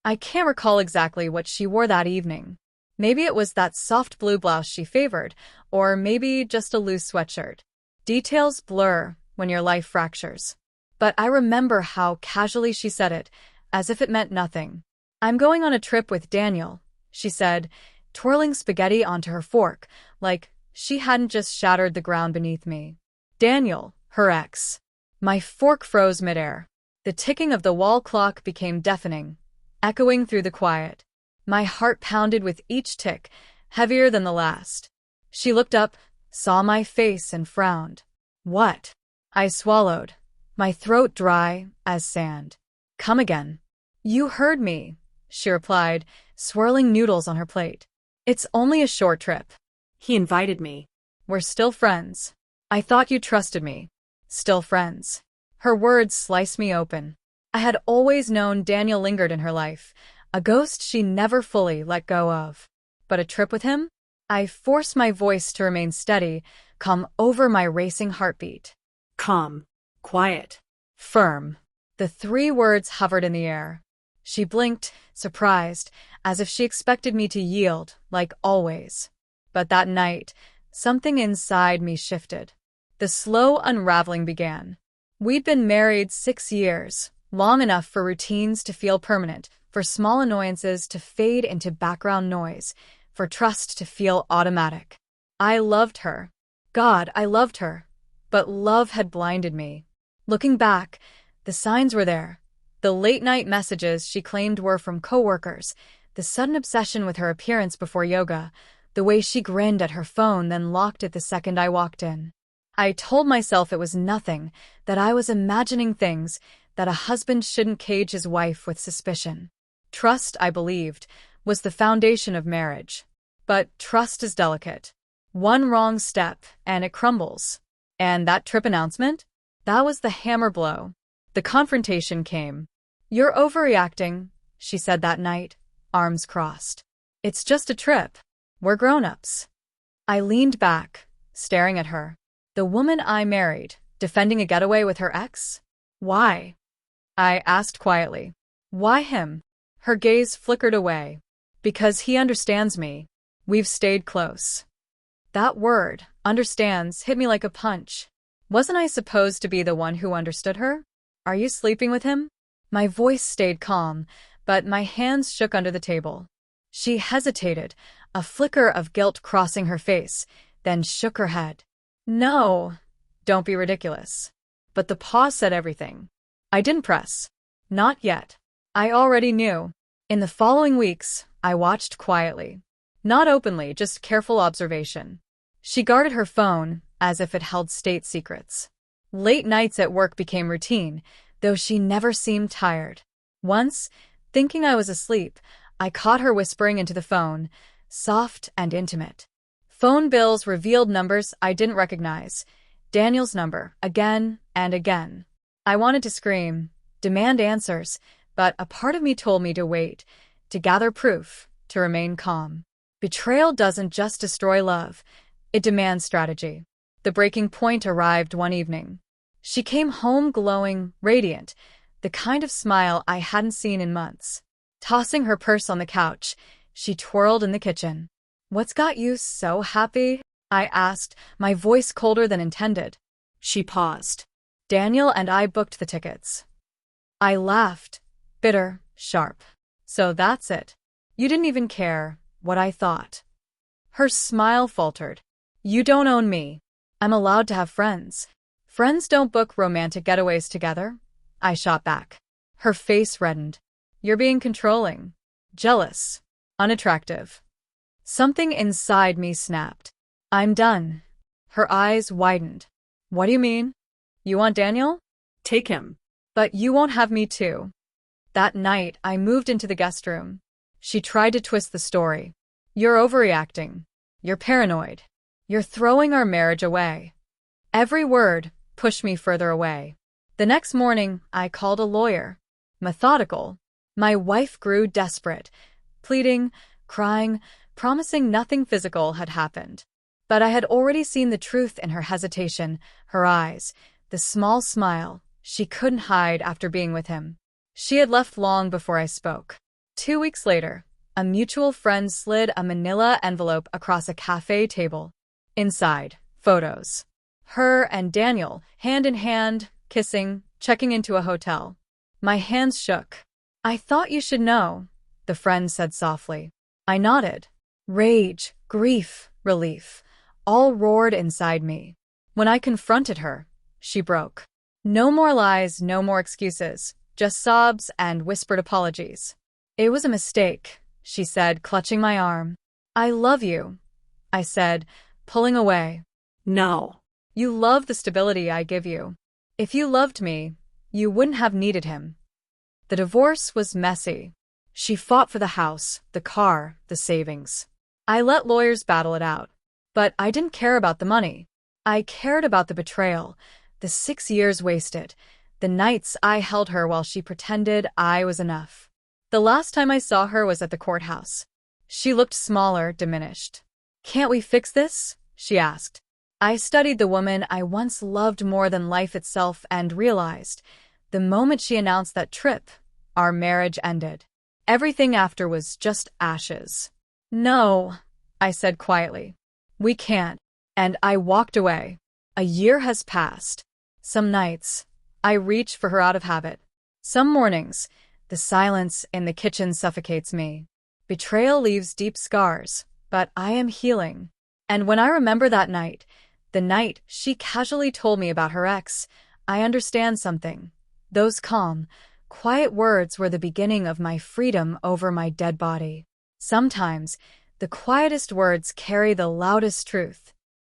I can't recall exactly what she wore that evening. Maybe it was that soft blue blouse she favored, or maybe just a loose sweatshirt. Details blur when your life fractures. But I remember how casually she said it, as if it meant nothing. "I'm going on a trip with Daniel," she said, twirling spaghetti onto her fork, like she hadn't just shattered the ground beneath me. Daniel, her ex. My fork froze midair. The ticking of the wall clock became deafening, echoing through the quiet. My heart pounded with each tick, heavier than the last. She looked up, saw my face, and frowned. "What?" I swallowed, my throat dry as sand. "Come again." "You heard me," she replied, swirling noodles on her plate. "It's only a short trip." He invited me. "We're still friends." "I thought you trusted me." "Still friends." Her words sliced me open. I had always known Daniel lingered in her life, a ghost she never fully let go of. But a trip with him? I forced my voice to remain steady, calm over my racing heartbeat. Calm. Quiet. Firm. The three words hovered in the air. She blinked, surprised, as if she expected me to yield, like always. But that night, something inside me shifted. The slow unraveling began. We'd been married 6 years, long enough for routines to feel permanent, for small annoyances to fade into background noise, for trust to feel automatic. I loved her. God, I loved her. But love had blinded me. Looking back, the signs were there. The late-night messages she claimed were from coworkers, the sudden obsession with her appearance before yoga, the way she grinned at her phone then locked it the second I walked in. I told myself it was nothing, that I was imagining things, that a husband shouldn't cage his wife with suspicion. Trust, I believed, was the foundation of marriage. But trust is delicate. One wrong step, and it crumbles. And that trip announcement? That was the hammer blow. The confrontation came. "You're overreacting," she said that night, arms crossed. "It's just a trip. We're grown-ups." I leaned back, staring at her. The woman I married, defending a getaway with her ex? Why? I asked quietly. Why him? Her gaze flickered away. Because he understands me. We've stayed close. That word, understands, hit me like a punch. Wasn't I supposed to be the one who understood her? "Are you sleeping with him?" My voice stayed calm, but my hands shook under the table. She hesitated, a flicker of guilt crossing her face, then shook her head. "No, don't be ridiculous." But the pause said everything. I didn't press. Not yet. I already knew. In the following weeks, I watched quietly. Not openly, just careful observation. She guarded her phone, as if it held state secrets. Late nights at work became routine, though she never seemed tired. Once, thinking I was asleep, I caught her whispering into the phone, soft and intimate. Phone bills revealed numbers I didn't recognize. Daniel's number, again and again. I wanted to scream, demand answers, but a part of me told me to wait, to gather proof, to remain calm. Betrayal doesn't just destroy love, it demands strategy. The breaking point arrived one evening. She came home glowing, radiant, the kind of smile I hadn't seen in months. Tossing her purse on the couch, she twirled in the kitchen. "What's got you so happy?" I asked, my voice colder than intended. She paused. "Daniel and I booked the tickets." I laughed, bitter, sharp. "So that's it. You didn't even care what I thought." Her smile faltered. "You don't own me. I'm allowed to have friends." "Friends don't book romantic getaways together," I shot back. Her face reddened. "You're being controlling, jealous, unattractive." Something inside me snapped. "I'm done." Her eyes widened. "What do you mean? You want Daniel?" "Take him." "But you won't have me too." That night, I moved into the guest room. She tried to twist the story. "You're overreacting. You're paranoid. You're throwing our marriage away." Every word pushed me further away. The next morning, I called a lawyer. Methodical. My wife grew desperate, pleading, crying, promising nothing physical had happened. But I had already seen the truth in her hesitation, her eyes, the small smile she couldn't hide after being with him. She had left long before I spoke. 2 weeks later, a mutual friend slid a manila envelope across a cafe table. Inside, photos. Her and Daniel, hand in hand, kissing, checking into a hotel. My hands shook. "I thought you should know," the friend said softly. I nodded. Rage, grief, relief, all roared inside me. When I confronted her, she broke. No more lies, no more excuses, just sobs and whispered apologies. "It was a mistake," she said, clutching my arm. "I love you," I said, pulling away. No. "You love the stability I give you. If you loved me, you wouldn't have needed him." The divorce was messy. She fought for the house, the car, the savings. I let lawyers battle it out. But I didn't care about the money. I cared about the betrayal, the 6 years wasted, the nights I held her while she pretended I was enough. The last time I saw her was at the courthouse. She looked smaller, diminished. "Can't we fix this?" she asked. I studied the woman I once loved more than life itself and realized, the moment she announced that trip, our marriage ended. Everything after was just ashes. "No," I said quietly. "We can't." And I walked away. A year has passed. Some nights, I reach for her out of habit. Some mornings, the silence in the kitchen suffocates me. Betrayal leaves deep scars, but I am healing. And when I remember that night, the night she casually told me about her ex, I understand something. Those calm, quiet words were the beginning of my freedom over my dead body. Sometimes, the quietest words carry the loudest truth.